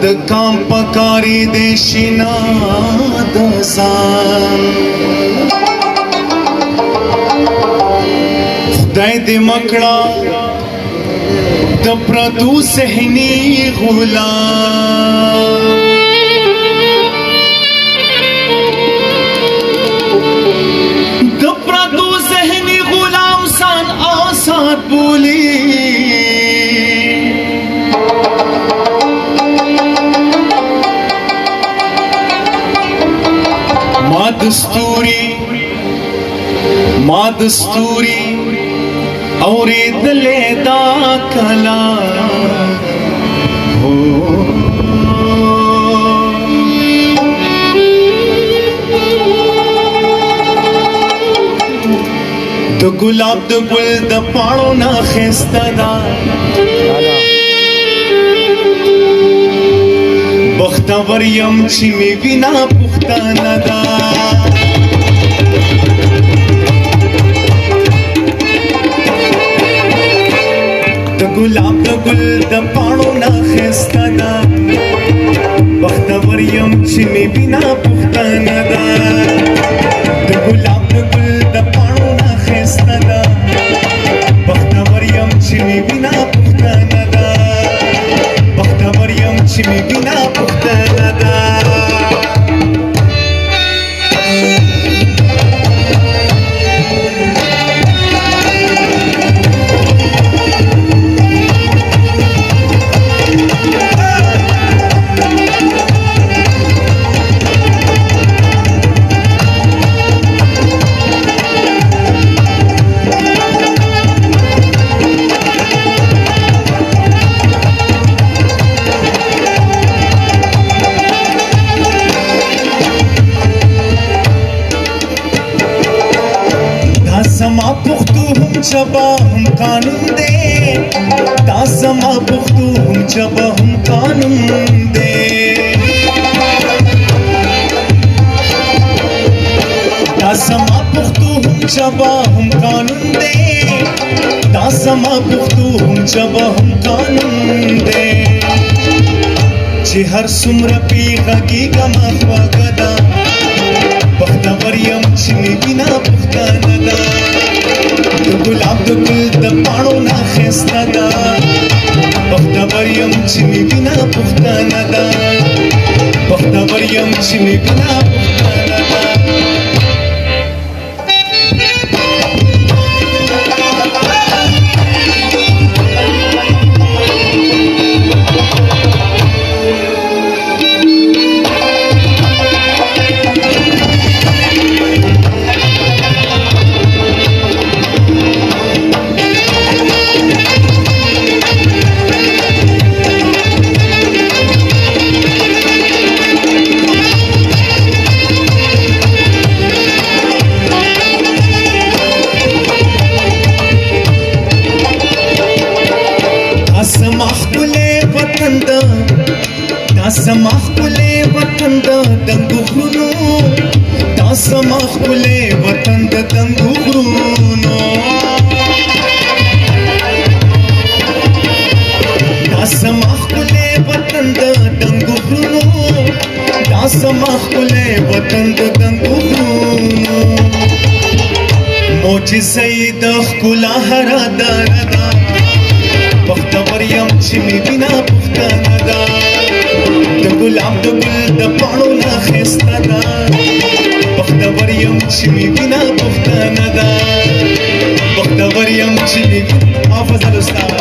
د کام پکاري د شینا د ځان خدای دې مکړه د پردو ذهني غلام د پردو ذهني غلام سان آزاد بولی ما دستوري اوریدلې دا کلام د ګلاب د ګل د پاڼو نه ښایسته ده بختور یم چې مې وینا پښتانه ده ګلاب د ګل د پاڼو نه ښایسته ده بختور یم چې مې وینا پښتانه ده د ګلاب د ګل د پاڼو نه ښایسته ده بختور یم چې مې وینا پښتانه ده بختور یم چې مې وینا پښتانه ده زما پختو هم جبا هم قانون دے دا زما پختو هم جبا هم قانون دے دا زما پختو هم جبا هم قانون دے دا زما پختو هم جبا هم قانون دے چې هر څومره پیغږیږه ما خواږه ده بختور یم چې مې وینا پښتانه ده د ګلاب د ګل د پاڼو نه ښایسته ده بختور یم چې مې وینا پښتانه ده بختور یم چې مې وینا پښتانه ده دا زما ښکلی وطن د دنګو غرونو دا زما ښکلی وطن د دنګو غرونو دا زما ښکلی وطن د دنګو غرونو دا زما ښکلی وطن د دنګو غرونو معجزه یې د ښکلا هره دره ده بختور یم چې مې وینا پښتانه ده د ګلاب د ګل د پاڼو نه ښایسته ده بختور یم چې مې وینا پښتانه ده بختور یم چې مې حافظ الاستاذ